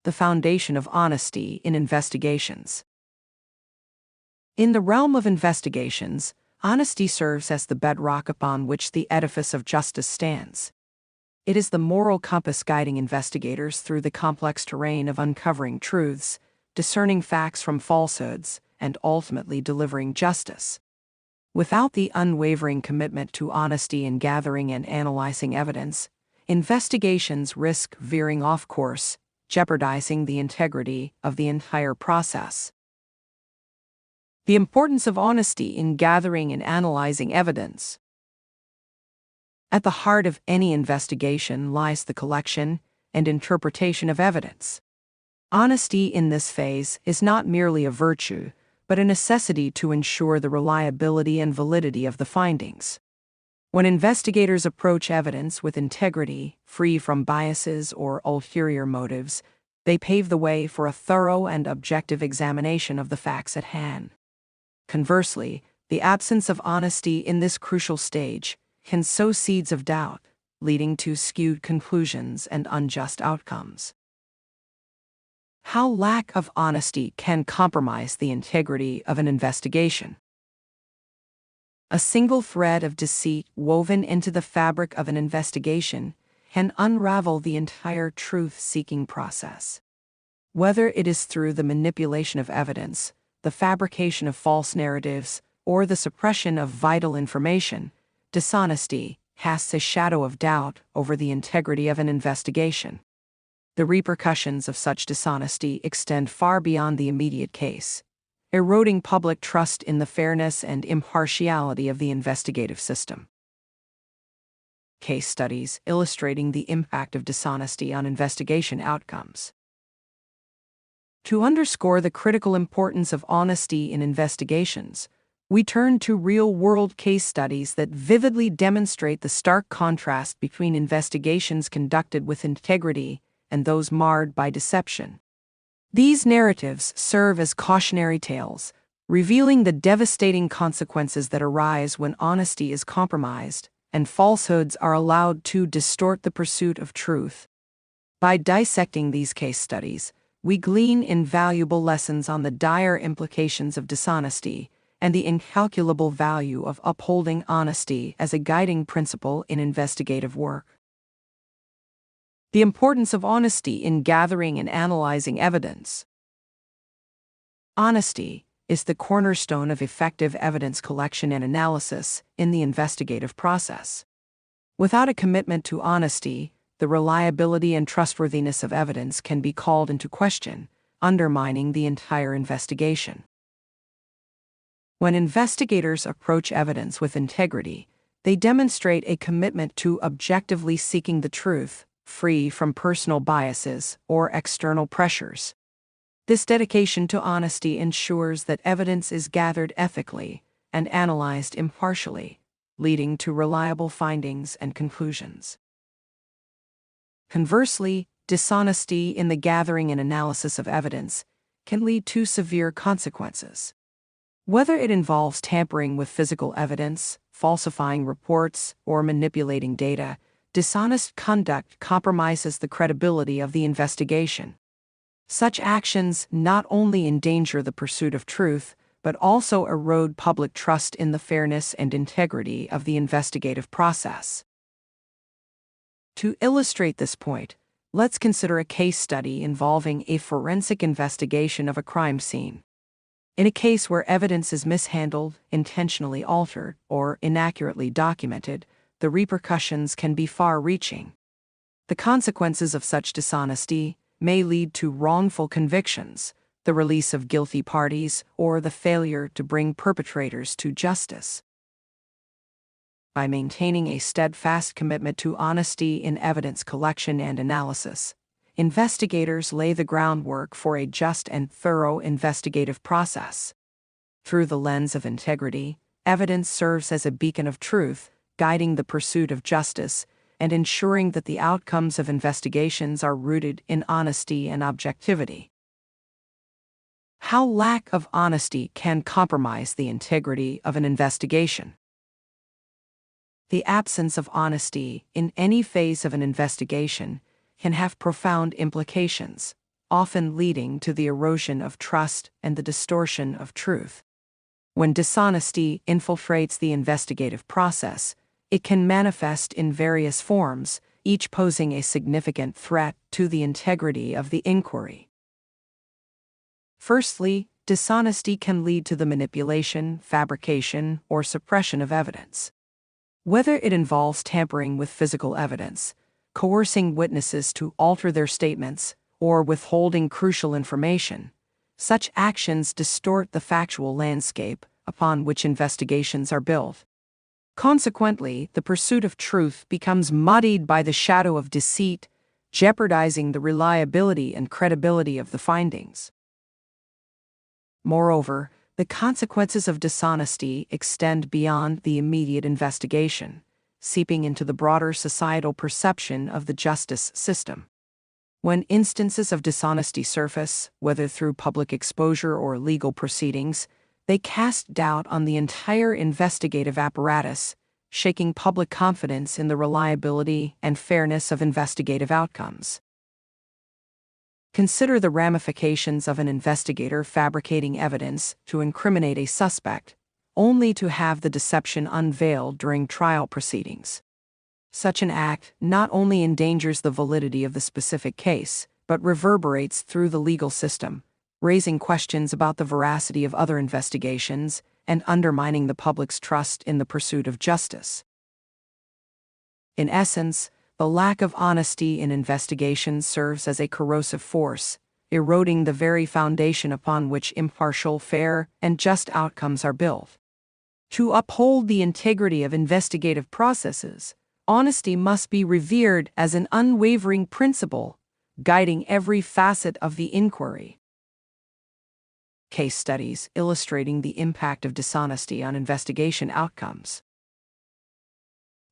the foundation of honesty in investigations. In the realm of investigations, honesty serves as the bedrock upon which the edifice of justice stands. It is the moral compass guiding investigators through the complex terrain of uncovering truths, discerning facts from falsehoods, and ultimately delivering justice. Without the unwavering commitment to honesty in gathering and analyzing evidence, investigations risk veering off course, jeopardizing the integrity of the entire process. The importance of honesty in gathering and analyzing evidence. At the heart of any investigation lies the collection and interpretation of evidence. Honesty in this phase is not merely a virtue, but a necessity to ensure the reliability and validity of the findings. When investigators approach evidence with integrity, free from biases or ulterior motives, they pave the way for a thorough and objective examination of the facts at hand. Conversely, the absence of honesty in this crucial stage can sow seeds of doubt, leading to skewed conclusions and unjust outcomes. How lack of honesty can compromise the integrity of an investigation. A single thread of deceit woven into the fabric of an investigation can unravel the entire truth-seeking process. Whether it is through the manipulation of evidence, the fabrication of false narratives, or the suppression of vital information, dishonesty casts a shadow of doubt over the integrity of an investigation. The repercussions of such dishonesty extend far beyond the immediate case, eroding public trust in the fairness and impartiality of the investigative system. Case studies illustrating the impact of dishonesty on investigation outcomes. To underscore the critical importance of honesty in investigations, we turn to real-world case studies that vividly demonstrate the stark contrast between investigations conducted with integrity and those marred by deception. These narratives serve as cautionary tales, revealing the devastating consequences that arise when honesty is compromised and falsehoods are allowed to distort the pursuit of truth. By dissecting these case studies, we glean invaluable lessons on the dire implications of dishonesty and the incalculable value of upholding honesty as a guiding principle in investigative work. The importance of honesty in gathering and analyzing evidence. Honesty is the cornerstone of effective evidence collection and analysis in the investigative process. Without a commitment to honesty, the reliability and trustworthiness of evidence can be called into question, undermining the entire investigation. When investigators approach evidence with integrity, they demonstrate a commitment to objectively seeking the truth, free from personal biases or external pressures. This dedication to honesty ensures that evidence is gathered ethically and analyzed impartially, leading to reliable findings and conclusions. Conversely, dishonesty in the gathering and analysis of evidence can lead to severe consequences. Whether it involves tampering with physical evidence, falsifying reports, or manipulating data, dishonest conduct compromises the credibility of the investigation. Such actions not only endanger the pursuit of truth, but also erode public trust in the fairness and integrity of the investigative process. To illustrate this point, let's consider a case study involving a forensic investigation of a crime scene. In a case where evidence is mishandled, intentionally altered, or inaccurately documented, the repercussions can be far-reaching. The consequences of such dishonesty may lead to wrongful convictions, the release of guilty parties, or the failure to bring perpetrators to justice. By maintaining a steadfast commitment to honesty in evidence collection and analysis, investigators lay the groundwork for a just and thorough investigative process. Through the lens of integrity, evidence serves as a beacon of truth, guiding the pursuit of justice and ensuring that the outcomes of investigations are rooted in honesty and objectivity. How lack of honesty can compromise the integrity of an investigation. The absence of honesty in any phase of an investigation can have profound implications, often leading to the erosion of trust and the distortion of truth. When dishonesty infiltrates the investigative process, it can manifest in various forms, each posing a significant threat to the integrity of the inquiry. Firstly, dishonesty can lead to the manipulation, fabrication, or suppression of evidence. Whether it involves tampering with physical evidence, coercing witnesses to alter their statements, or withholding crucial information, such actions distort the factual landscape upon which investigations are built. Consequently, the pursuit of truth becomes muddied by the shadow of deceit, jeopardizing the reliability and credibility of the findings. Moreover, the consequences of dishonesty extend beyond the immediate investigation, seeping into the broader societal perception of the justice system. When instances of dishonesty surface, whether through public exposure or legal proceedings, they cast doubt on the entire investigative apparatus, shaking public confidence in the reliability and fairness of investigative outcomes. Consider the ramifications of an investigator fabricating evidence to incriminate a suspect, only to have the deception unveiled during trial proceedings. Such an act not only endangers the validity of the specific case, but reverberates through the legal system, raising questions about the veracity of other investigations and undermining the public's trust in the pursuit of justice. In essence, the lack of honesty in investigations serves as a corrosive force, eroding the very foundation upon which impartial, fair, and just outcomes are built. To uphold the integrity of investigative processes, honesty must be revered as an unwavering principle, guiding every facet of the inquiry. Case studies illustrating the impact of dishonesty on investigation outcomes.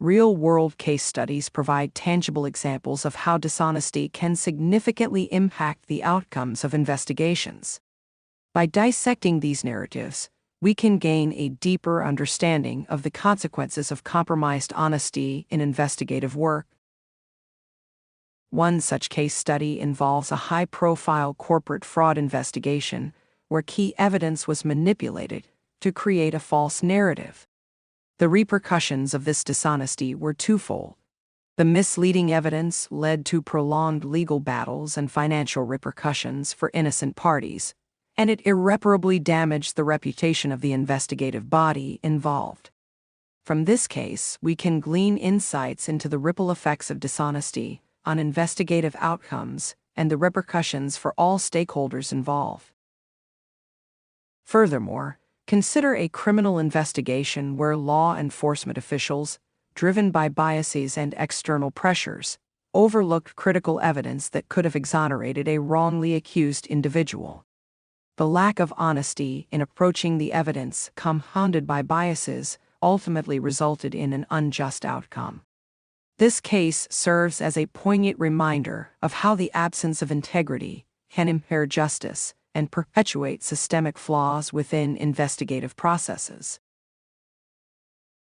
Real-world case studies provide tangible examples of how dishonesty can significantly impact the outcomes of investigations. By dissecting these narratives, we can gain a deeper understanding of the consequences of compromised honesty in investigative work. One such case study involves a high-profile corporate fraud investigation where key evidence was manipulated to create a false narrative. The repercussions of this dishonesty were twofold. The misleading evidence led to prolonged legal battles and financial repercussions for innocent parties, and it irreparably damaged the reputation of the investigative body involved. From this case, we can glean insights into the ripple effects of dishonesty on investigative outcomes and the repercussions for all stakeholders involved. Furthermore, consider a criminal investigation where law enforcement officials, driven by biases and external pressures, overlooked critical evidence that could have exonerated a wrongly accused individual. The lack of honesty in approaching the evidence, compounded by biases, ultimately resulted in an unjust outcome. This case serves as a poignant reminder of how the absence of integrity can impair justice and perpetuate systemic flaws within investigative processes.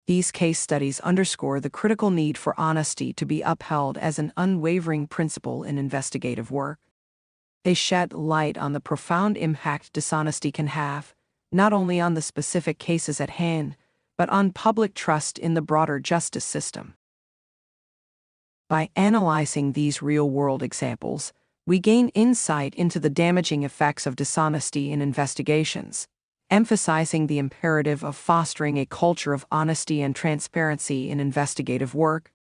These case studies underscore the critical need for honesty to be upheld as an unwavering principle in investigative work. They shed light on the profound impact dishonesty can have, not only on the specific cases at hand, but on public trust in the broader justice system. By analyzing these real-world examples, we gain insight into the damaging effects of dishonesty in investigations, emphasizing the imperative of fostering a culture of honesty and transparency in investigative work.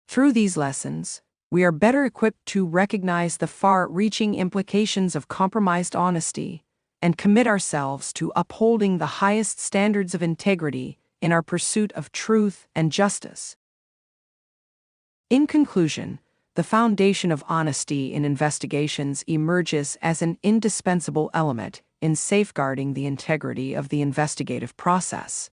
Through these lessons, we are better equipped to recognize the far-reaching implications of compromised honesty and commit ourselves to upholding the highest standards of integrity in our pursuit of truth and justice. In conclusion, the foundation of honesty in investigations emerges as an indispensable element in safeguarding the integrity of the investigative process.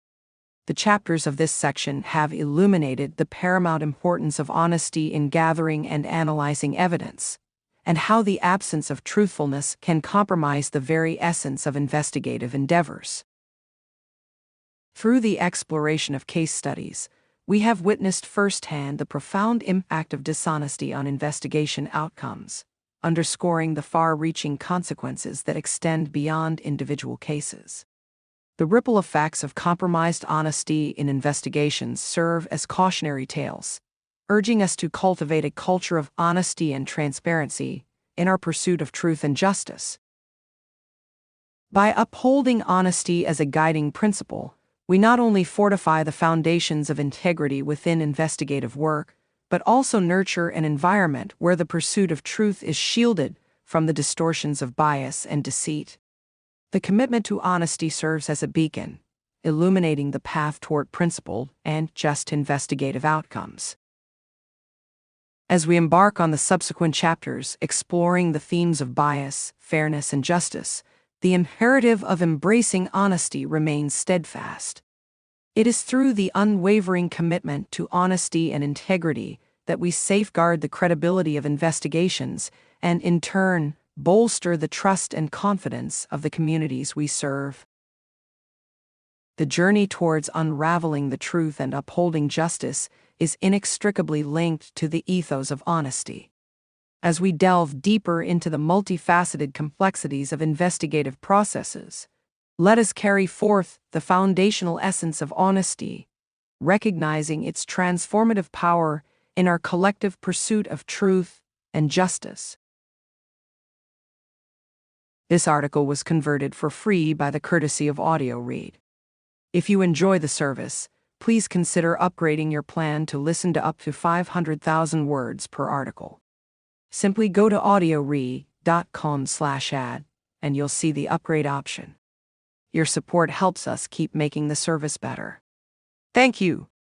The chapters of this section have illuminated the paramount importance of honesty in gathering and analyzing evidence, and how the absence of truthfulness can compromise the very essence of investigative endeavors. Through the exploration of case studies, we have witnessed firsthand the profound impact of dishonesty on investigation outcomes, underscoring the far-reaching consequences that extend beyond individual cases. The ripple effects of compromised honesty in investigations serve as cautionary tales, urging us to cultivate a culture of honesty and transparency in our pursuit of truth and justice. By upholding honesty as a guiding principle, we not only fortify the foundations of integrity within investigative work, but also nurture an environment where the pursuit of truth is shielded from the distortions of bias and deceit. The commitment to honesty serves as a beacon, illuminating the path toward principled and just investigative outcomes. As we embark on the subsequent chapters exploring the themes of bias, fairness, and justice, the imperative of embracing honesty remains steadfast. It is through the unwavering commitment to honesty and integrity that we safeguard the credibility of investigations and, in turn, bolster the trust and confidence of the communities we serve. The journey towards unraveling the truth and upholding justice is inextricably linked to the ethos of honesty. As we delve deeper into the multifaceted complexities of investigative processes, let us carry forth the foundational essence of honesty, recognizing its transformative power in our collective pursuit of truth and justice. This article was converted for free by the courtesy of Audio Read. If you enjoy the service, please consider upgrading your plan to listen to up to 500,000 words per article. Simply go to audioread.com/ad and you'll see the upgrade option. Your support helps us keep making the service better. Thank you.